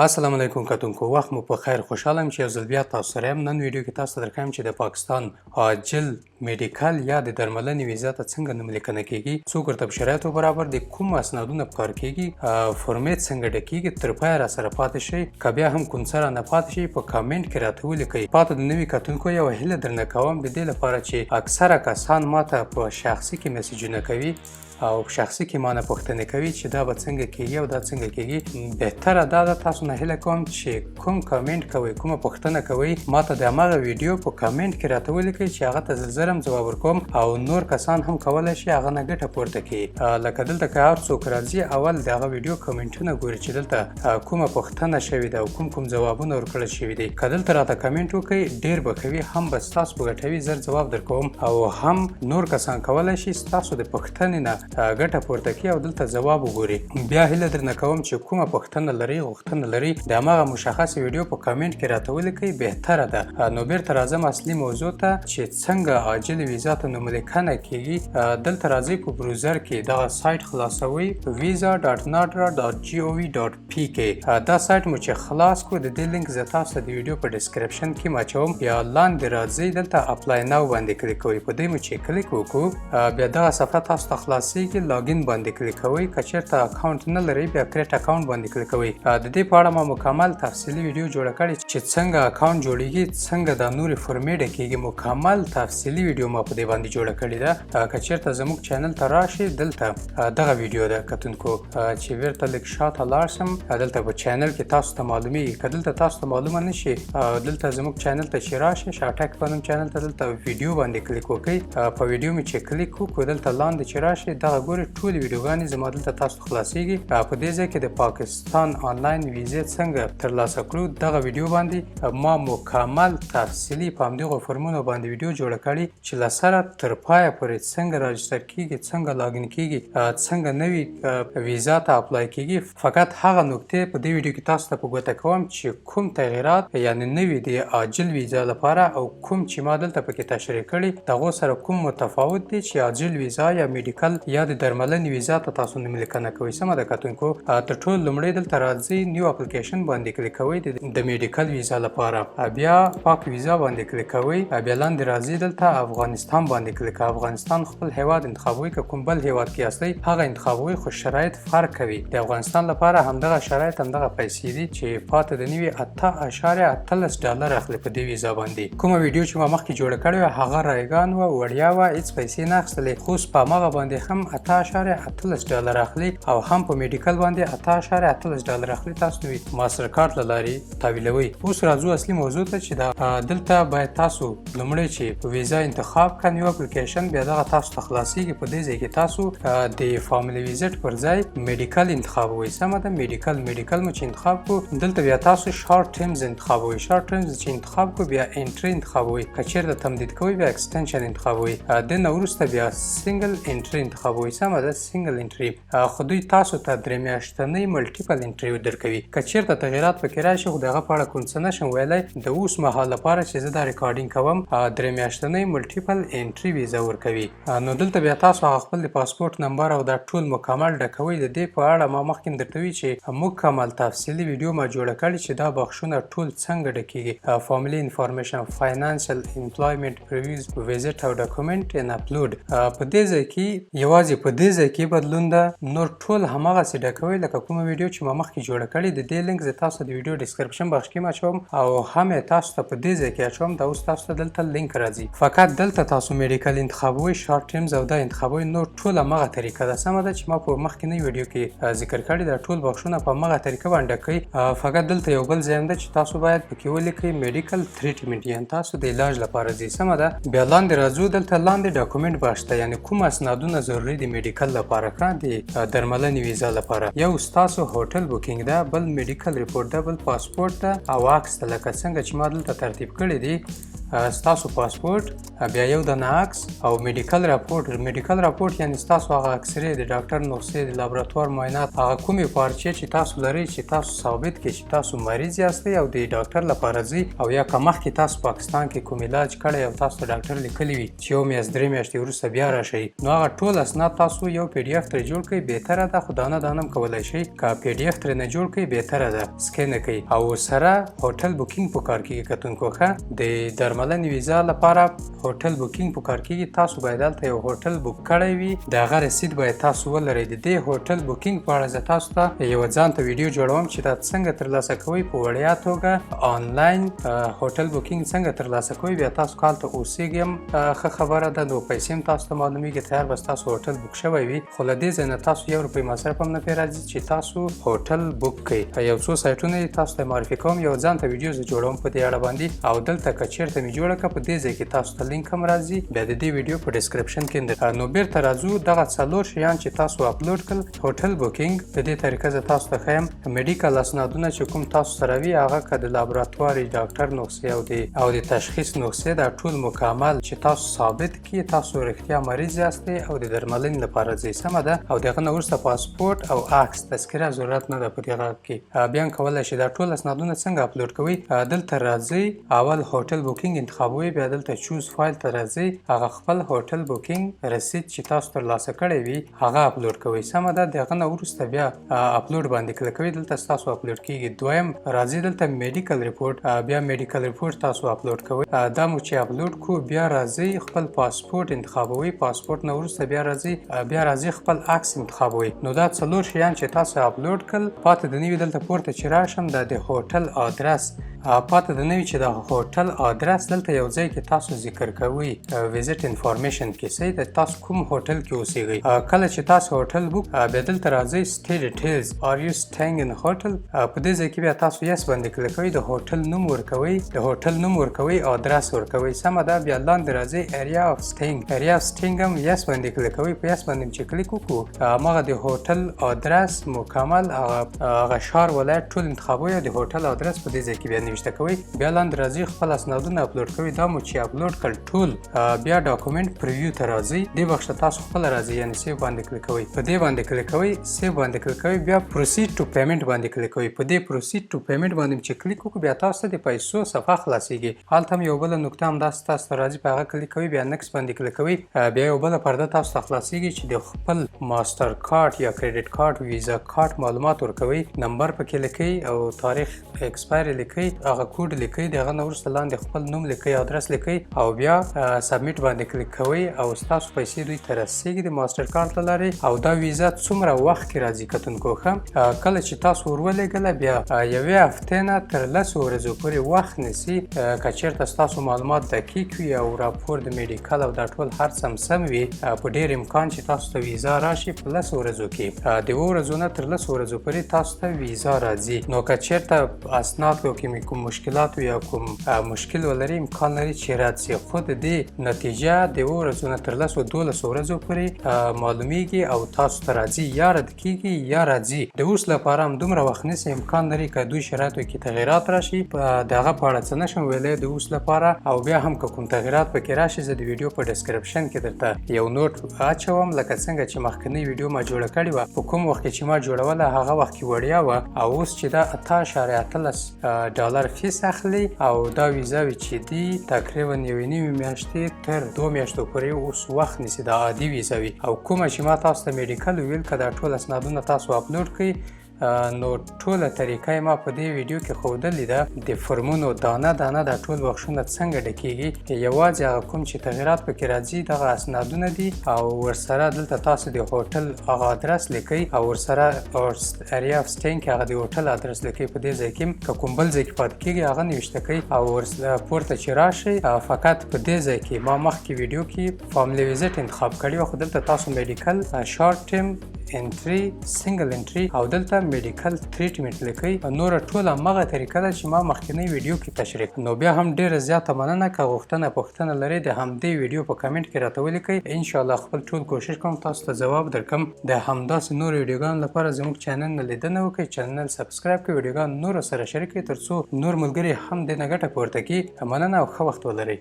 السلام علیکم کتونکو وخت مو په خیر خوشحاله یم چې یو ځل بیا تاسو سره یم. نن ویډیو کې تاسو ته درښیم چې د پاکستان عاجل میډیکل یا د درملنې ویزا ته څنګه نوملیکنه کیږي، څوک ورته په شرایطو برابر د کوم اسنادونه پکار کیږي، فورمیت څنګه ډکیږي. تر پایه راسره پاتې شئ. که بیا هم کوم څه رانه پاتې شي په کامنټ کې راته ولیکئ. پاته د نوي کتونکو یوه هیله درنه کوم د دې لپاره چې اکثره کسان ماته په شخصي کې میسیجونه کوي او شخصي کې مانه پوښتنې کوي چې دا به څنګه کیږي او دا څنګه کیږي. بهتره دا ده تاسو نه هیله کوم چې کوم کامنټ کوئ، کومه پوښتنه کوئ، ماته د هماغه ویډیو په کامنټ کې راته ولیکئ چې هغه ته زه ژر هم ځواب ورکوم او نور کسان هم کولی شي هغه نه ګټه پورته کړي. لکه دلته که هر څوک راځي اول د هغه ویډیو کامنټونه ګوري چې دلته کومه پوښتنه شوې ده او کوم ځوابونه ورکړل شوي دي. که دلته راته کامنټ وکړئ ډېر به کوي، هم به ستاسو په ګټوي زر ځواب درکوم او هم نور کسان کولی شي ستاسو د پوښتنې نه ګټه پورته کړي او دلته ځواب وګوري. بیا هیله درنه کوم چې کومه پوښتنه لرئ، غوښتنه لرئ، د هماغه مشخصه ویډیو په کامنټ کې راته ولیکئ، بهتره ده. نو بیرته راځم اصلي موضوع ته چې څنګه عاجل ویزا ته نوملیکنه کیږي. دلته راځئ په بروزر کې دغه سایټ خلاصوئ visa.nadra.gov.pk. دا سایټ مو چې خلاص کړو د دې لینک زه تاسو ته د ویډیو په ډسکرپشن کې ماچوم. بیا لاندې راځئ دلته اپلای ناو باندې کلیک کوئ. په دې مو چې کلیک وکړو بیا دغه صفحه تاسو ته خلاصیږي. لاګین باندې کلیک کوئ. که چېرته اکاونټ نه لرئ بیا کریټ اکاونټ باندې کلیک کوئ. د دې په اړه ما مکمل تفصیلي ویډیو جوړه کړې چې څنګه اکاونټ جوړیږي، څنګه د نورې فورمې ډکیږي. مکمل تفصیلي ویډیو ما په دې باندې جوړه کړې ده. که چېرته زموږ چینل ته راشئ دلته دغه ویډیو ده کتونکو چې بیرته لږ شاته لاړ شم. دلته په چینل کې تاسو ته معلومیږي. که دلته تاسو ته معلومه نه شي دلته زموږ چینل ته چې راشئ شاټک په نوم چینل ته دلته ویډیو باندې کلیک وکړئ. په ویډیو مې چې کلیک وکړو دلته لاندې چې راشئ دغه ګورئ ټولې ویډیوګانې زما دلته تاسو خلاصیږي. په دې ځای کې د پاکستان آنلاین ویزې څنګه ترلاسه کړو دغه ویډیو باندې ما مکمل تفصیلي په همدغو فورمونو باندې ویډیو جوړه کړې چې له سره تر پایه پورې څنګه راجستر کیږي، څنګه لاګین کیږي، څنګه نوي ویزا ته اپلای کیږي. فقط هغه نکتې په دې ویډیو کې تاسو ته په ګوته کوم چې کوم تغییرات یعنی نوي د عاجل ویزا لپاره او کوم چې ما دلته پکې تشریح کړي دغو سره کوم متفاوت دي چې عاجل ویزا یا میډیکل یا د درملنې ویزا ته تاسو نوملیکنه کوئ. سمه ده کتونکو. تر ټولو لومړی دلته راځئ نیو اپلیکیشن باندې کلیک کوئ د میډیکل ویزا لپاره. بیا پاک ویزا باندې کلیک کوئ. بیا لاندې راځئ دلته افغانستان باندې کلیک کوئ. افغانستان خپل هیواد انتخابوئ. که کوم بل هیواد کې یاستئ هغه انتخابوئ، خو شرایط فرق کوي. د افغانستان لپاره همدغه شرایط همدغه پیسې دي چې پاته د نوي $8.13 اخلي په دې ویزا باندې. کومه ویډیو چې ما مخکې جوړه کړې وه هغه رایګان وه، وړیا وه، هېڅ پیسې نه اخیستلې، خو اوس په هماغه باندې هم $8.13 اخلي او هم په میډیکل باندې $8.13 اخلي. تاسو نوي ماسټر کارت له لارې تحویلوئ. اوس راځو اصلي موضوع ته چې دلته باید تاسو لومړی چې ویزا انتخاب کړئ نیو اپلیکیشن. بیا دغه تاسو ته خلاصیږي. په دې ځای کې تاسو د فامیلی ویزټ پر ځای میډیکل انتخابوئ. سمه ده. میډیکل مو چې انتخاب کړو دلته بیا تاسو شارټ ټرمز انتخابوئ. شارټ ټرمز چې انتخاب کړو بیا انټري انتخابوئ. که چېرته تمدید کوئ بیا ایکسټنشن انتخابوئ. د نه وروسته بیا سنګل انټري انتخابوئ. سمه ده. سنګل انټري خو دوی تاسو ته 3 میاشتنۍ ملټیپل انټري درکوي. که چېرته تغییرات پکې راشي خو د هغه په اړه کوم څه نشم ویلی. د اوس مهال لپاره چې زه دا ریکارډینګ کوم 3 میاشتنۍ ملټیپل انټري ویزا ورکوي. نو دلته بیا تاسو هغه خپل د پاسپورټ نمبر او دا ټول مکمل ډکوئ. د دې په اړه ما مخکې درته وی چې مکمل تفصیلي ویډیو ما جوړه کړې چې دا بخښونه ټول څنګه ډکیږي. فامیلی انفارمیشن، فاینانشل، امپلایمنټ، پریویز، ویزټ او ډاکومنټ ان اپلوډ. په دې ځای کې یوازې په دې ځای کې بدلون ده، نور ټول هماغسې ډکوئ لکه کومه ویډیو چې ما مخکې جوړه کړې. د دې لینک زه تاسو د ویډیو ډسکرپشن باکس کې اچوم او هم یې تاسو ته په دې ځای کې اچوم. دا اوس تاسو ته دلته لینک راځي. فقط دلته تاسو میډیکل انتخابوئ، شارټ ټرمز او دا انتخابوئ. نور ټول هماغه طریقه ده. سمه ده چې ما په مخکینۍ ویډیو کې ذکر کړي دا ټول بکسونه په هماغه طریقه باندې ډکوئ. فقط دلته یو بل ځای هم ده چې تاسو باید پکې ولیکئ میډیکل ټریټمنټ یعنې تاسو د علاج لپاره ځئ. سمه ده. بیا لاندې راځو دلته لاندې ډاکومنټ باکس ته یعنې کوم اسنادونه ضروري دي میډیکل لپاره که د درملنې ویزا لپاره. یو ستاسو هوټل بوکینګ ده، بل میډیکل ریپورټ ده، بل پاسپورټ ده او عکس ده لکه څنګه چې ما دلته ترتیب کړي دي. ستاسو پاسپورت بیا یو د عکس او میډیکل راپورټ یعنی ستاسو هغه اکسرې د ډاکټر نسخې د لابراتوار معاینات هغه کومې پارچې چې تاسو لرئ چې تاسو ثابت کړئ چې تاسو مریض یاستئ او د ډاکټر لپاره ځئ او یا که مخکې تاسو پاکستان کې کوم علاج کړی او تاسو ته ډاکټر لیکلی وي چې یو میاشت 3 میاشتې وروسته بیا راشئ نو هغه ټول اسناد تاسو یو پی ډي اف ترې جوړ کړئ بهتره ده خو دانه هم کولی شئ که پی ډي اف ترې نه جوړ کړئ بهتره ده سکین یې کړئ او ورسره هوټل بوکینګ پکار کېږي کتونکو ښه د درملنې ویزا لپاره هوټل بوکینګ پکار کېږي تاسو باید هلته یو هوټل بوک کړی وي د هغه رسید باید تاسو ولرئ د دې هوټل بوکینګ په اړه زه تاسو ته یوه ځان ته ویډیو جوړوم چې دا څنګه ترلاسه کوئ په وړیا توګه آنلاین هوټل بوکینګ څنګه ترلاسه کوئ بیا تاسو کال ته اوسېږئ هم ښه خبره ده نو پیسې هم تاسو ته معلومیږي تیار به ستاسو هوټل بوک شوی وي خو له دې ځای نه تاسو یو روپۍ مصرف هم نه پرې راځي چې تاسو هوټل بوک کړئ یو څو سایټونه یې تاسو ته معرفي کوم یو ځان ته ویډیو زه جوړوم په دې اړه باندې او دلته که چېرته مې جوړه کړه په دې ځای کې تاسو ته لینک هم راځي بیا د دې ویډیو په ډسکرپشن کې نو بیرته راځو دغه 4 شیان چې تاسو اپلوډ کړل هوټل بوکینګ په دې طریقه زه تاسو ته ښیم میډیکل اسنادونه چې کوم تاسو سره وي هغه که د لابراتوار ډاکټر نسخې او د تشخیص نسخې دا ټول مکمل چې تاسو ثابت کړئ تاسو رښتیا مریض یاستئ او د درملنې لپاره ځئ سمه ده او د هغه نه وروسته پاسپورت او عکس تذکره ضرورت نه ده په دې غږ کې بیا هم کولی شئ دا ټول اسنادونه څنګه اپلوډ کوئ دلته راځئ اول هوټل بوکینګ انتخابوئ بیا دلته چوز فایل ته راځئ هغه خپل هوټل بوکینګ رسید چې تاسو ترلاسه کړی وي هغه اپلوډ کوئ سمه ده د هغه نه وروسته بیا اپلوډ باندې کلیک کوئ دلته ستاسو اپلوډ کېږي دویم راځئ دلته میډیکل ریپورټ بیا میډیکل ریپورټ تاسو اپلوډ کوئ دا مو چې اپلوډ کو بیا راځئ خپل پاسپورت انتخابوئ پاسپورت نه وروسته بیا راځئ خپل عکس انتخابوئ نو دا 4 شیان چې تاسو اپلوډ کړل پاتې د نوي دلته پورته چې راشم دا د هوټل ادرس پاتې د نوي چې د هوټل ادرس دلته یو ځای کې تاسو ذکر کوئ ویزټ انفارمیشن کې صحیح ده تاسو کوم هوټل کې اوسېږئ کله چې تاسو هوټل بوک بیا دلته راځئ سټې ډیټیلز آر یو سټینګ ان هوټل په دې ځای کې بیا تاسو یس باندې کلیک کوئ د هوټل نوم ورکوئ ادرس ورکوئ سمه ده بیا لاندې راځئ ایریا اف سټینګ هم یس باندې کلیک کوئ په یس باندې چې کلیک وکړو هماغه د هوټل ادرس مکمل هغه ښار ولایت ټول انتخابوئ د هوټل ادرس په دې ځای کې بیا نوشته کوئ بیا لاندې راځئ خپل اسنادونه اپلوډ کوئ دا مو چې اپلوډ کړل ټول بیا ډاکومنټ پریویو ته راځئ دې بخش ته تاسو خپله راځئ یعنې سیو باندې کلیک کوئ په دې باندې کلیک کوئ سیو باندې کلیک کوئ بیا پروسیډ ټو پیمنټ باندې کلیک کوئ په دې پروسیډ ټو پیمنټ باندې چې کلیک وکړو بیا تاسو ته د پیسو صفحه خلاصېږي هلته هم یو بله نقطه همداسې تاسو ته راځي په هغه کلیک کوئ بیا نکس باندې کلیک کوئ بیا یو بله پرده تاسو ته خلاصېږي چې د خپل ماسټر کارت یا کریډټ کارت ویزا کارت معلومات ورکوئ نمبر پکې لیکئ او تاریخ ایکسپایر لیکئ هغه کوډ لیکئ د هغه نه وروسته لاندې خپل نوم لیکئ ادرس لیکئ او بیا سبمیټ باندې کلیک کوئ او ستاسو پیسې دوی ته رسیږي د ماسټر کارت له لارې او دا ویزا څومره وخت کې راځي کتونکو ښه کله چې تاسو ورولېږله بیا یوې هفتې نه تر 10 ورځو پورې وخت نیسي که چېرته ستاسو معلومات دقیق وي او راپور د میډیکل او دا ټول هر څه سم وي په ډېر امکان چې تاسو ته ویزا راشي په 10 ورځو کې د 2 ورځو نه تر 10 ورځو پورې تاسو ته ویزا راځي نو که چېرته اسناد کې کوم مشکلات یا کوم مشکل ولري امکان لري چې رد شي خو د دې نتیجه د 2 ورځو نه تر 10 ورځو پورې معلومیږي او تاسو ته راځي یا رد کېږي یا راځي د اوس لپاره هم دومره وخت نیسي امکان لري که دوی شرایطو کې تغیرات راشي د هغه په اړه څه نشم ویلی د اوس لپاره او بیا هم که کوم تغیرات پکې راشي زه د ویډیو په ډسکرپشن کې درته یو نوټ اچوم لکه څنګه چې مخکنۍ ویډیو ما جوړه کړې وه په کوم وخت کې چې ما جوړوله هغه وخت کې وړیا وه او اوس چې دا $8.18 فیس اخلي او دا ویزاوي چې دی تقریبا یوې نوي میاشتې تر 2 میاشتو پورې اوس وخت نیسي دا عادي ویزاوي او کومه چې ما تاسو ته میډیکل ویل که دا ټول اسنادونه تاسو اپلوډ کړئ نو ټوله طریقه ما په دې ویډیو کې ښودلې ده د فرمونو دانه دا ټول بخشونه څنګه ډکېږي یوازې هغه کوم چې تغیرات پکې راځي دغه اسنادونه دي او ورسره دلته تاسو د هوټل هغه ادرس لیکئ او ورسره ایریا اف سټینګ کې هغه د هوټل ادرس لیکئ په دې ځای کې که کوم بل ځای کې پاتې کېږي هغه نوشته کړئ او پورته چې راشئ فقط په دې ځای کې ما مخکې ویډیو کې فاملی ویزټ انتخاب کړی و خو دلته تاسو میډیکل شارټ ټرم انټری سنگل انټری او دلته میډیکل ټریټمنټ لیکي. نور ټول هغه طریقه ده چې ما مخکنی ویډیو کې تشریح کړه. نو بیا هم ډیره زیاته مننه. که غوښتنه پوښتنه لرئ د همدې ویډیو په کمنټ کې راته ولیکئ. ان شاء الله خپل ټول کوشش کوم تاسو ته ځواب درکم. د همداسې نور ویډیوګانو لپاره زموږ چینل نه لیدنه وکړئ، چینل سبسکرایب کړئ، ویډیوګان نور سره شریک کړئ ترڅو نور ملګري هم دې نه ګټه پورته کړي. مننه او ښه وخت ولرئ.